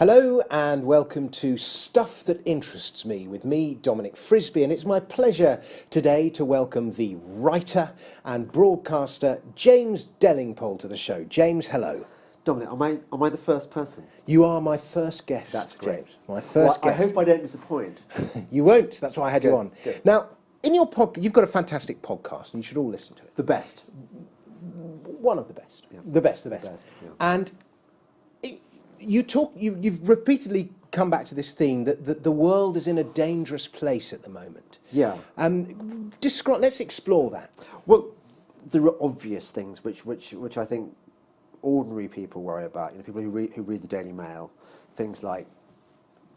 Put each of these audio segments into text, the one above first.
Hello and welcome to Stuff That Interests Me with me, Dominic Frisby, and it's my pleasure today to welcome the writer and broadcaster James Delingpole to the show. James, hello. Dominic, am I the first person? You are my first guest. That's great. James. My first guest. I hope I don't disappoint. You won't. That's why I had you on. Good. Now, in your podcast, you've got a fantastic podcast, and you should all listen to it. The best. One of the best. Yeah. The best. Yeah. And you've repeatedly come back to this theme that the world is in a dangerous place at the moment. Yeah. Let's explore that. Well, there are obvious things which I think ordinary people worry about. You know, people who read the Daily Mail, things like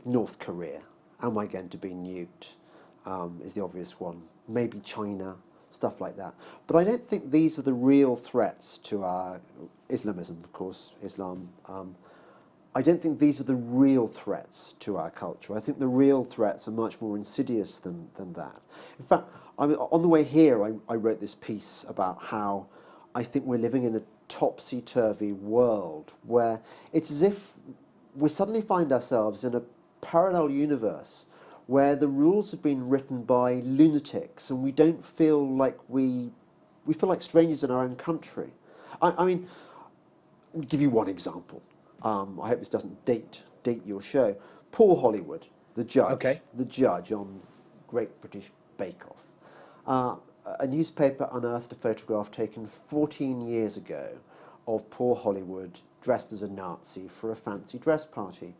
North Korea. Am I going to be nuked? Is the obvious one. Maybe China, stuff like that. But I don't think these are the real threats to our Islamism, of course, Islam. I don't think these are the real threats to our culture. I think the real threats are much more insidious than that. In fact, on the way here, I wrote this piece about how I think we're living in a topsy-turvy world where it's as if we suddenly find ourselves in a parallel universe where the rules have been written by lunatics and we don't feel like we feel like strangers in our own country. I mean, I'll give you one example. I hope this doesn't date your show. Paul Hollywood, the judge, the judge on Great British Bake Off. A newspaper unearthed a photograph taken 14 years ago of Paul Hollywood dressed as a Nazi for a fancy dress party.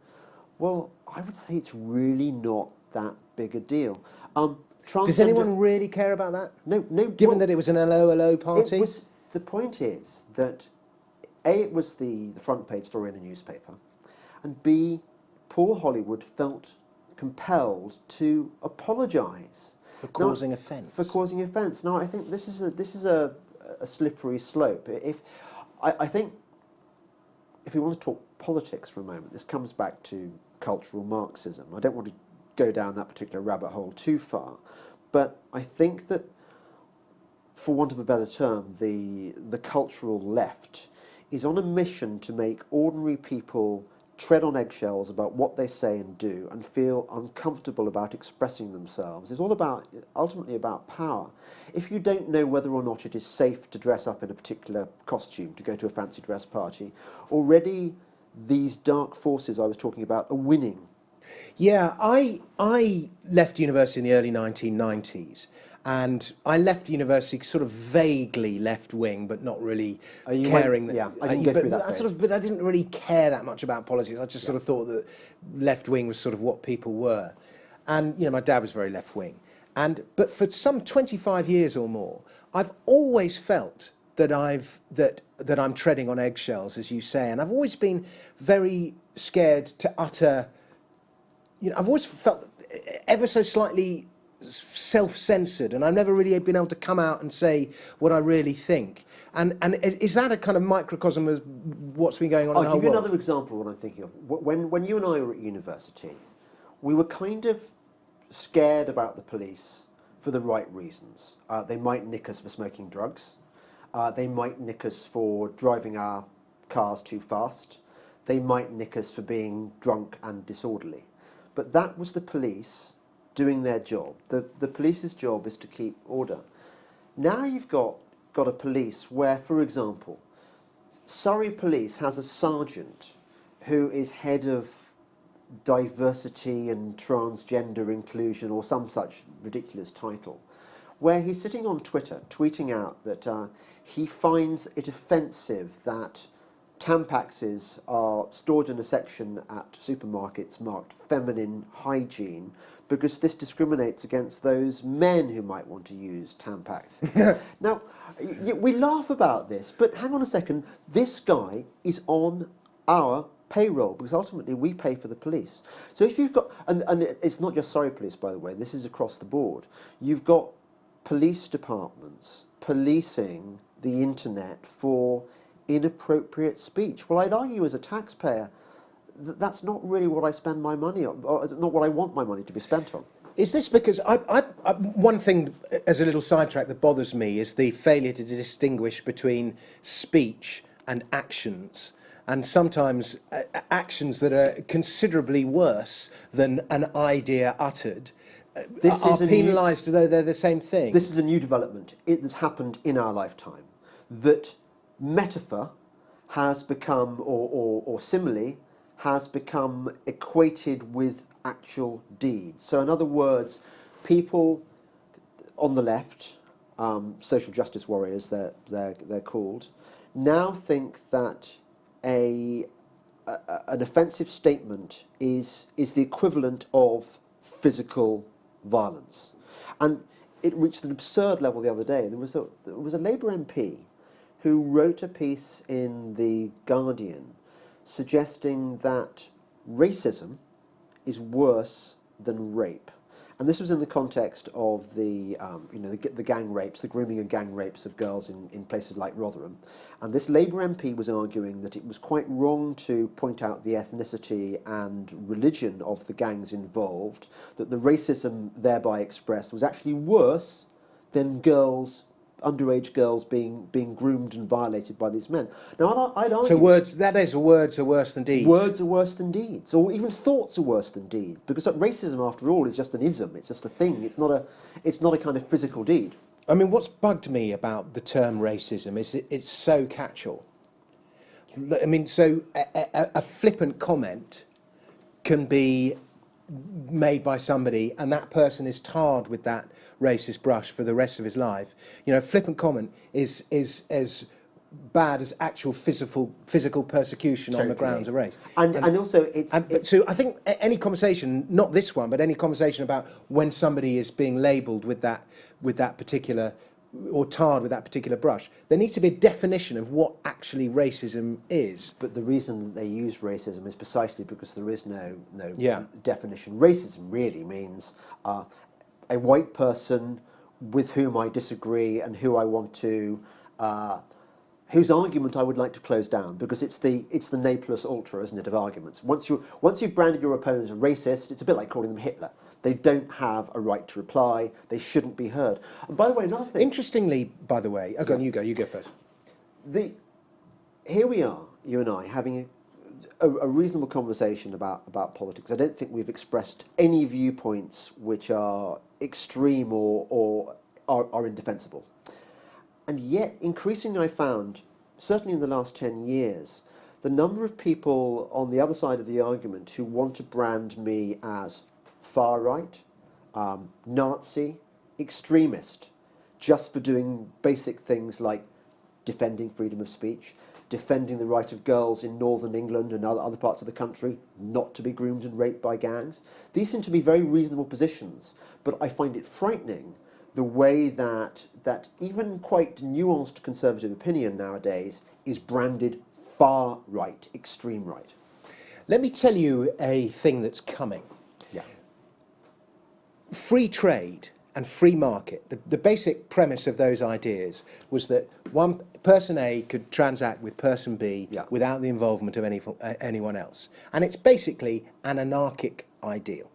Well, I would say it's really not that big a deal. Does anyone really care about that? No. Given that it was an hello party? The point is that A, it was the front page story in a newspaper, and B, Paul Hollywood felt compelled to apologise. For causing offence. For causing offence. Now, I think this is a slippery slope. I think if we want to talk politics for a moment, this comes back to cultural Marxism. I don't want to go down that particular rabbit hole too far, but I think that, for want of a better term, the cultural left is on a mission to make ordinary people tread on eggshells about what they say and do and feel uncomfortable about expressing themselves. It's all ultimately about power. If you don't know whether or not it is safe to dress up in a particular costume to go to a fancy dress party, already these dark forces I was talking about are winning. Yeah, I left university in the early 1990s. And I left university sort of vaguely left-wing, but not really caring. I didn't go through that phase. But I didn't really care that much about politics. I just sort of thought that left-wing was sort of what people were. And, you know, my dad was very left-wing. But for some 25 years or more, I've always felt that I'm treading on eggshells, as you say. And I've always been very scared to utter, you know, I've always felt ever so slightly self-censored, and I've never really been able to come out and say what I really think. And is that a kind of microcosm of what's been going on in the whole world? I'll give you another example of what I'm thinking of. When you and I were at university, we were kind of scared about the police for the right reasons. They might nick us for smoking drugs. They might nick us for driving our cars too fast. They might nick us for being drunk and disorderly. But that was the police doing their job. The police's job is to keep order. Now you've got a police where, for example, Surrey Police has a sergeant who is head of diversity and transgender inclusion or some such ridiculous title, where he's sitting on Twitter tweeting out that he finds it offensive that Tampaxes are stored in a section at supermarkets marked feminine hygiene because this discriminates against those men who might want to use Tampax. Now, we laugh about this, but hang on a second, this guy is on our payroll because ultimately we pay for the police. So if you've got, and it's not just Surrey Police, by the way, this is across the board, you've got police departments policing the internet for inappropriate speech. Well, I'd argue as a taxpayer that's not really what I spend my money on, or not what I want my money to be spent on. Is this because one thing, as a little sidetrack, that bothers me is the failure to distinguish between speech and actions. and sometimes actions that are considerably worse than an idea uttered are penalised as though they're the same thing. This is a new development. It has happened in our lifetime, that metaphor has become, or simile, has become equated with actual deeds. So in other words, people on the left, social justice warriors they're called, now think that an offensive statement is the equivalent of physical violence. And it reached an absurd level the other day. There was a Labour MP who wrote a piece in The Guardian suggesting that racism is worse than rape. And this was in the context of the gang rapes, the grooming and gang rapes of girls in places like Rotherham. And this Labour MP was arguing that it was quite wrong to point out the ethnicity and religion of the gangs involved, that the racism thereby expressed was actually worse than underage girls being groomed and violated by these men. Now, I'd argue... So words are worse than deeds? Words are worse than deeds, or even thoughts are worse than deeds, because racism, after all, is just an ism. It's just a thing. It's not a kind of physical deed. I mean, what's bugged me about the term racism is it's so catch-all. I mean, so a flippant comment can be made by somebody, and that person is tarred with that racist brush for the rest of his life. You know, flippant comment is as bad as actual physical persecution on the grounds of race. And also so I think any conversation, not this one, but any conversation about when somebody is being labelled with that particular, or tarred with that particular brush, there needs to be a definition of what actually racism is. But the reason that they use racism is precisely because there is no Yeah. definition. Racism really means a white person with whom I disagree and who I want to, whose argument I would like to close down, because it's the ne plus ultra, isn't it, of arguments. Once you've branded your opponent as a racist, it's a bit like calling them Hitler. They don't have a right to reply. They shouldn't be heard. And by the way, another thing... Interestingly, by the way... go on, you go first. Here we are, you and I, having a reasonable conversation about politics. I don't think we've expressed any viewpoints which are extreme or are indefensible. And yet, increasingly I found, certainly in the last 10 years, the number of people on the other side of the argument who want to brand me as far-right, Nazi, extremist, just for doing basic things like defending freedom of speech, defending the right of girls in northern England and other parts of the country not to be groomed and raped by gangs. These seem to be very reasonable positions, but I find it frightening the way that even quite nuanced conservative opinion nowadays is branded far-right, extreme right. Let me tell you a thing that's coming. Yeah. Free trade and free market, the basic premise of those ideas was that one person A could transact with person B without the involvement of anyone else. And it's basically an anarchic ideal.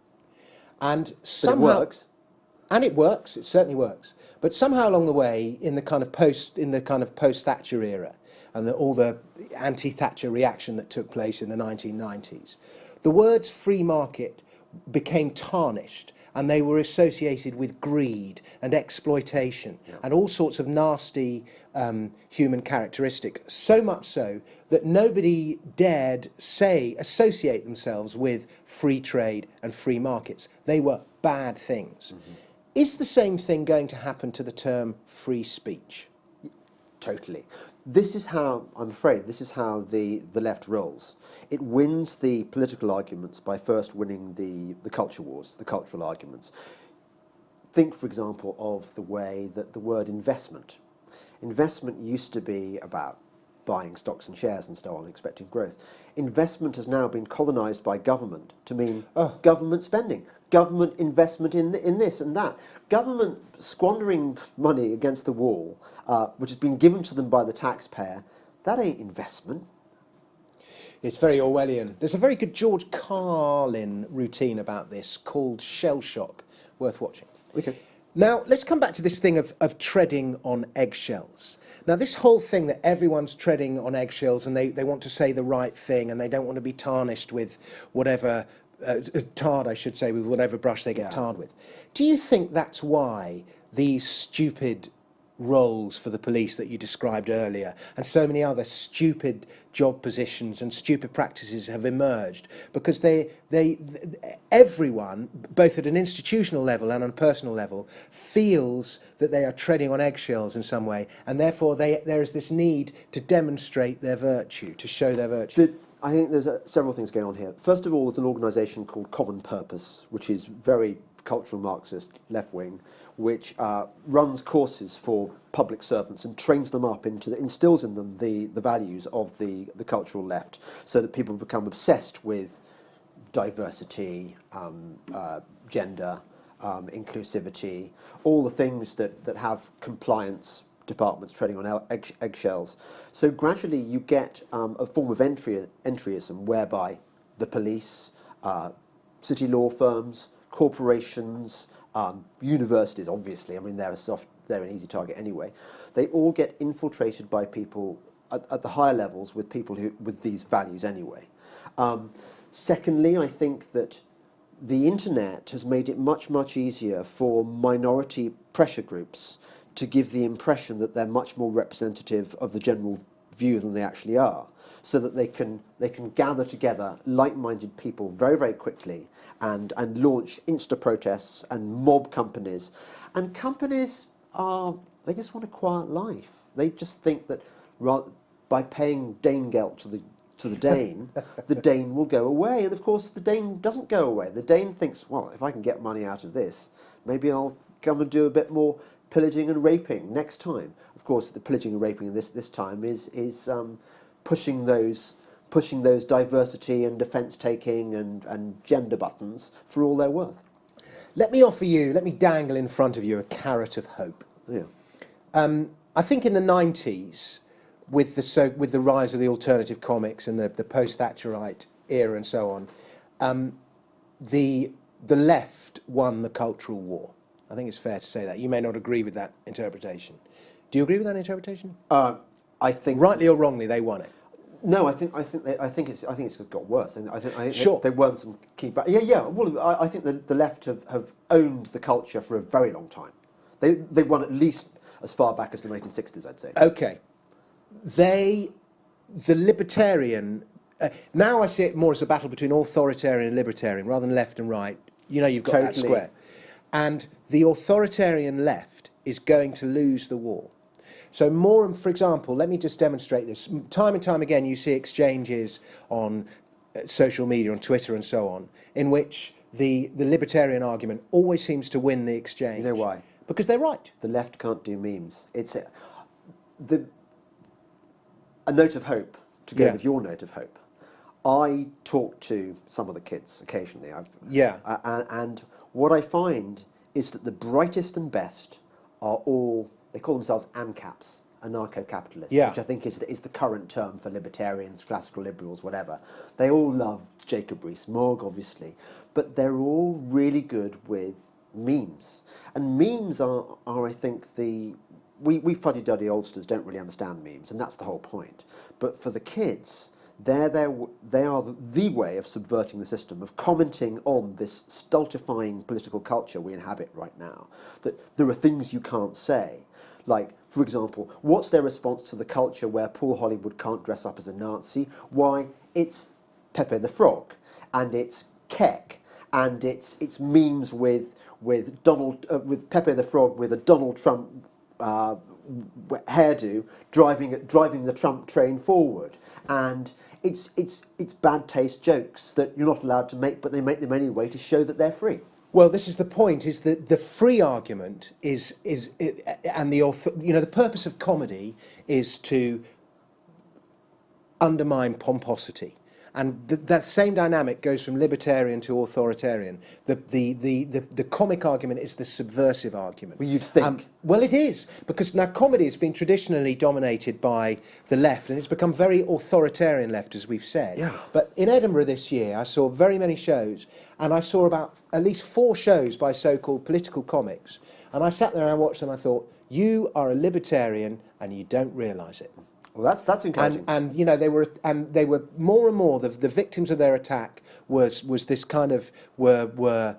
And somehow, it works. And it works, it certainly works. But somehow along the way, in the kind of post-Thatcher era, and all the anti-Thatcher reaction that took place in the 1990s, the words free market became tarnished, and they were associated with greed and exploitation and all sorts of nasty human characteristics. So much so that nobody dared associate themselves with free trade and free markets. They were bad things. Mm-hmm. Is the same thing going to happen to the term free speech? Totally. This is how, I'm afraid, the left rolls. It wins the political arguments by first winning the culture wars, the cultural arguments. Think, for example, of the way that the word investment used to be about buying stocks and shares and so on, expecting growth. Investment has now been colonised by government to mean government spending, government investment in this and that. Government squandering money against the wall, which has been given to them by the taxpayer, that ain't investment. It's very Orwellian. There's a very good George Carlin routine about this called Shell Shock, worth watching. Okay. Now, let's come back to this thing of treading on eggshells. Now, this whole thing that everyone's treading on eggshells and they want to say the right thing and they don't want to be tarnished with whatever, tarred, I should say, with whatever brush they get tarred with. Do you think that's why these stupid roles for the police that you described earlier and so many other stupid job positions and stupid practices have emerged? Because everyone, both at an institutional level and on a personal level, feels that they are treading on eggshells in some way, and therefore there is this need to demonstrate their virtue, to show their virtue. I think there's several things going on here. First of all, there's an organisation called Common Purpose, which is very cultural Marxist, left-wing, which runs courses for public servants and trains them up instills in them the values of the cultural left, so that people become obsessed with diversity, gender, inclusivity, all the things that have compliance departments treading on eggshells. So gradually you get a form of entryism whereby the police, city law firms, corporations, universities, obviously, I mean, they're an easy target anyway. They all get infiltrated by people at the higher levels with people with these values anyway. Secondly, I think that the internet has made it much, much easier for minority pressure groups to give the impression that they're much more representative of the general view than they actually are, so that they can gather together like-minded people very, very quickly and launch insta-protests and mob companies. And companies they just want a quiet life. They just think that by paying Danegeld to the Dane, the Dane will go away. And of course, the Dane doesn't go away. The Dane thinks, well, if I can get money out of this, maybe I'll come and do a bit more pillaging and raping next time. Of course, the pillaging and raping this time is pushing those diversity and defence taking and gender buttons for all they're worth. Let me dangle in front of you a carrot of hope. Yeah. I think in the 90s, with the rise of the alternative comics and the post-Thatcherite era and so on, the left won the cultural war. I think it's fair to say that. You may not agree with that interpretation. Do you agree with that interpretation? I think, rightly or wrongly, they won it. No, I think it's got worse. And I think sure. they weren't some key. But yeah. Well, I think the left have owned the culture for a very long time. They won at least as far back as the 1960s, I'd say. Okay, the libertarian. Now I see it more as a battle between authoritarian and libertarian rather than left and right. You know, you've got that square, and the authoritarian left is going to lose the war. So for example, let me just demonstrate this. Time and time again, you see exchanges on social media, on Twitter and so on, in which the libertarian argument always seems to win the exchange. You know why? Because they're right. The left can't do memes. It's a note of hope, to go with your note of hope. I talk to some of the kids occasionally. And what I find is that the brightest and best are all, they call themselves ANCAPs, anarcho-capitalists, which I think is the current term for libertarians, classical liberals, whatever. They all love Jacob Rees-Mogg, obviously, but they're all really good with memes. And memes are I think, we fuddy-duddy oldsters don't really understand memes, and that's the whole point. But for the kids, they are the way of subverting the system, of commenting on this stultifying political culture we inhabit right now, that there are things you can't say. Like, for example, what's their response to the culture where Paul Hollywood can't dress up as a Nazi? Why, it's Pepe the Frog, and it's Keck, and it's memes with Pepe the Frog with a Donald Trump hairdo driving the Trump train forward, and it's bad taste jokes that you're not allowed to make, but they make them anyway to show that they're free. Well, this is the point: is that the free argument and the purpose of comedy is to undermine pomposity, And that same dynamic goes from libertarian to authoritarian. The comic argument is the subversive argument. Well, you'd think. Well, it is, because now comedy has been traditionally dominated by the left, and it's become very authoritarian left, as we've said. Yeah. But in Edinburgh this year, I saw very many shows, and I saw about at least 4 shows by so-called political comics. And I sat there and I watched them, and I thought, you are a libertarian and you don't realise it. Well, that's encouraging. And you know, they were more and more the victims of their attack was this kind of were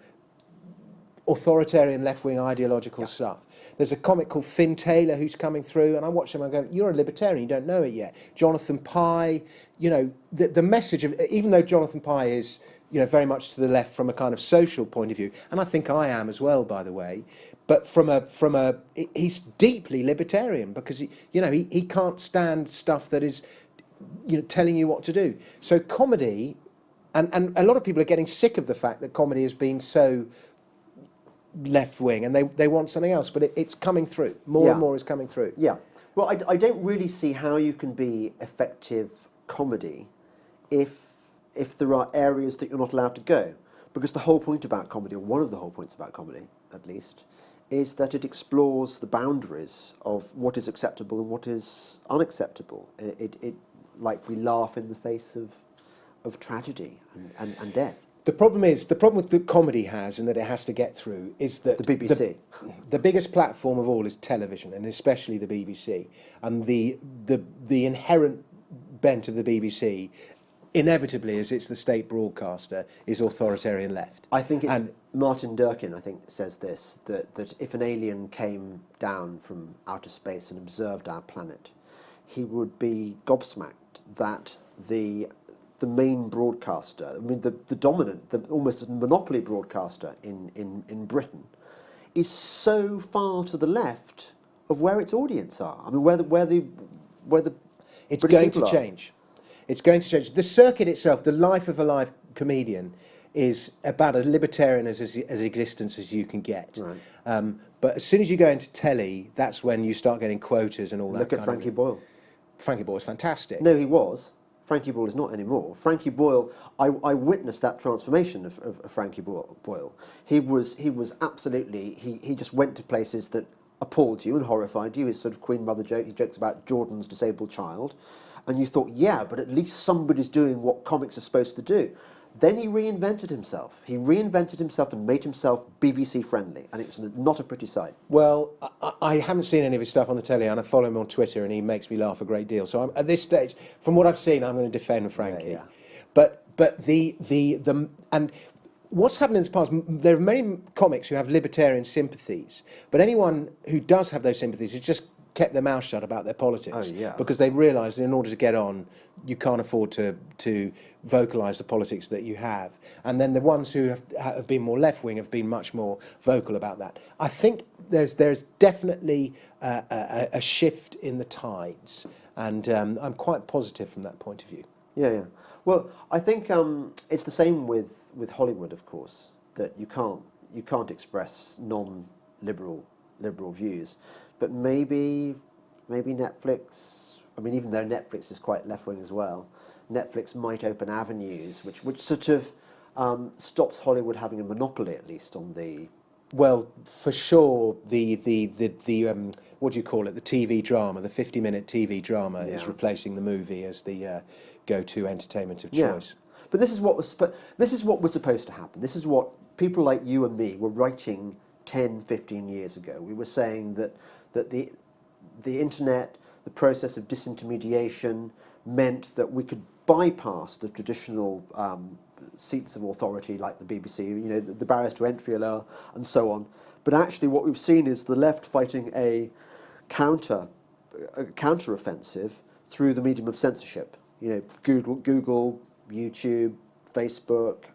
authoritarian left-wing ideological stuff. There's a comic called Finn Taylor who's coming through, and I watch him and I go, you're a libertarian, you don't know it yet. Jonathan Pye, you know, the message of, even though Jonathan Pye is, you know, very much to the left from a kind of social point of view, and I think I am as well, by the way, but he's deeply libertarian, because he can't stand stuff that is, you know, telling you what to do. So comedy, and a lot of people are getting sick of the fact that comedy has been so left wing, and they want something else, but it's coming through. More and more is coming through. Yeah. Well, I don't really see how you can be effective comedy if there are areas that you're not allowed to go. Because the whole point about comedy, or one of the whole points about comedy, at least, is that it explores the boundaries of what is acceptable and what is unacceptable. It like we laugh in the face of tragedy and death. The problem with the comedy has, and that it has to get through, is that The BBC. The biggest platform of all is television, and especially the BBC. And the inherent bent of the BBC, inevitably, as it's the state broadcaster, is authoritarian left. I think it's Martin Durkin, I think, says this, that if an alien came down from outer space and observed our planet, he would be gobsmacked that the main broadcaster, I mean, the dominant, almost monopoly broadcaster in Britain, is so far to the left of where its audience are. I mean, where the It's British going to people are. change. It's going to change. The circuit itself, the life of a live comedian, is about as libertarian as existence as you can get. Right. But as soon as you go into telly, that's when you start getting quotas and all that. Look at Frankie Boyle. Frankie Boyle's fantastic. No, he was. Frankie Boyle is not anymore. Frankie Boyle, I witnessed that transformation of Frankie Boyle. He was absolutely, he just went to places that appalled you and horrified you. His sort of Queen Mother joke, he jokes about Jordan's disabled child. And you thought, yeah, but at least somebody's doing what comics are supposed to do. Then he reinvented himself. He reinvented himself and made himself BBC friendly, and it's not a pretty sight. Well, I haven't seen any of his stuff on the telly, and I follow him on Twitter, and he makes me laugh a great deal. So at this stage, from what I've seen, I'm going to defend Frankie. Yeah. But and what's happened in this past, there are many comics who have libertarian sympathies, but anyone who does have those sympathies has just kept their mouth shut about their politics. Oh, yeah. Because they've realised that in order to get on, you can't afford to vocalise the politics that you have. And then the ones who have been more left-wing have been much more vocal about that. I think there's definitely a shift in the tides, and I'm quite positive from that point of view. Yeah. Well, I think it's the same with Hollywood, of course, that you can't express non-liberal views. But maybe Netflix, I mean, even though Netflix is quite left-wing as well, Netflix might open avenues which sort of stops Hollywood having a monopoly, at least, on the... Well, for sure, the what do you call it, the TV drama, the 50-minute TV drama is replacing the movie as the go-to entertainment of choice. Yeah. But this is what was supposed to happen. This is what people like you and me were writing 10, 15 years ago. We were saying that the internet, the process of disintermediation, meant that we could bypass the traditional seats of authority like the BBC, you know, the barriers to entry are low and so on. But actually what we've seen is the left fighting a counter-offensive through the medium of censorship. You know, Google, YouTube, Facebook,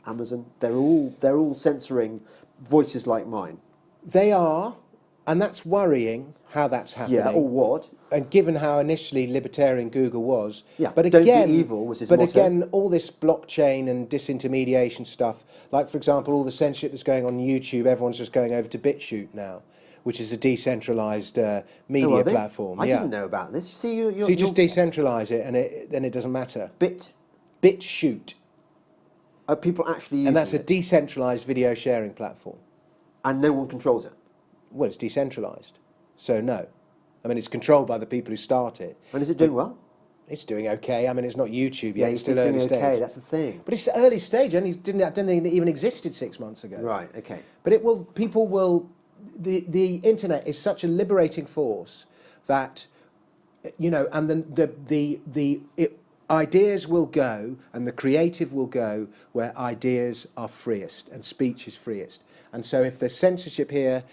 Amazon, they're all censoring voices like mine. They are, and that's worrying how that's happening. Yeah, or what? And given how initially libertarian Google was. Yeah, but don't again, be evil was his But motto. again, all this blockchain and disintermediation stuff, like, for example, all the censorship that's going on YouTube, everyone's just going over to BitChute now, which is a decentralised media platform. I didn't know about this. See, so you just decentralise it, and then it doesn't matter. BitChute. BitChute, People actually using and that's a it, decentralized video sharing platform. and no one controls it. Well, it's decentralized, so no. I mean, it's controlled by the people who start it. And is it doing well? It's doing okay. I mean, it's not YouTube yet. Yeah, It's it's still doing early okay. stage. That's the thing. But it's early stage. I don't think it even existed 6 months ago. Right. Okay. But it will. People will. The internet is such a liberating force that, and ideas will go, and the creative will go where ideas are freest and speech is freest. And so, if there's censorship here,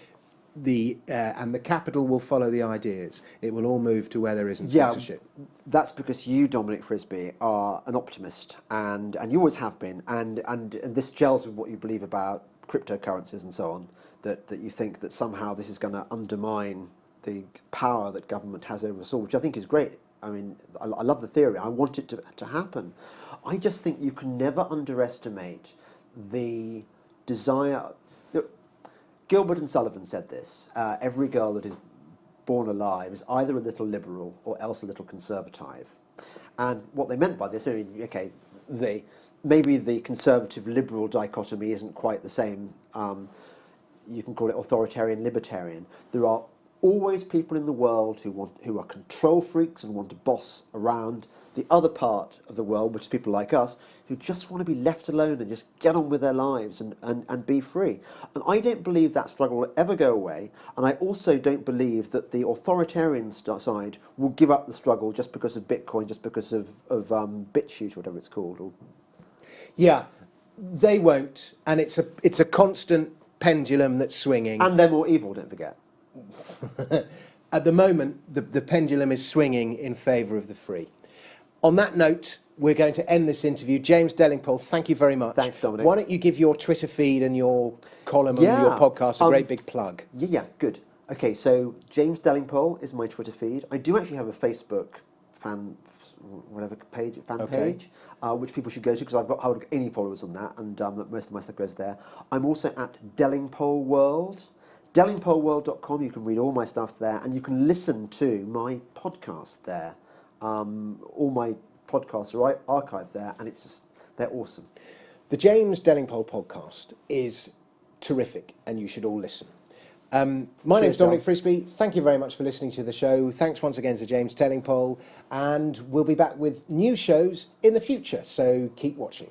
and the capital will follow the ideas. It will all move to where there isn't censorship. That's because you, Dominic Frisby, are an optimist, and you always have been, and this gels with what you believe about cryptocurrencies and so on, that you think that somehow this is going to undermine the power that government has over us all, which I think is great. I mean, I love the theory. I want it to happen. I just think you can never underestimate the desire. Gilbert and Sullivan said this, every girl that is born alive is either a little liberal or else a little conservative. And what they meant by this, maybe the conservative-liberal dichotomy isn't quite the same. You can call it authoritarian-libertarian. There are always people in the world who are control freaks and want to boss around the other part of the world, which is people like us, who just want to be left alone and just get on with their lives and be free. And I don't believe that struggle will ever go away, and I also don't believe that the authoritarian side will give up the struggle just because of Bitcoin, just because of BitChute, whatever it's called. Yeah, they won't, and it's a constant pendulum that's swinging. And they're more evil, don't forget. At the moment, the pendulum is swinging in favour of the free. On that note, we're going to end this interview. James Delingpole, thank you very much. Thanks, Dominic. Why don't you give your Twitter feed and your column and your podcast a great big plug? Yeah, good. Okay, so James Delingpole is my Twitter feed. I do actually have a Facebook page, which people should go to because I've got any followers on that, and most of my stuff goes there. I'm also at Delingpole World. Delingpoleworld.com, you can read all my stuff there, and you can listen to my podcast there. All my podcasts are archived there, and they're awesome. The James Delingpole podcast is terrific, and you should all listen. My name's Dominic Frisby. Thank you very much for listening to the show. Thanks once again to James Delingpole, and we'll be back with new shows in the future, so keep watching.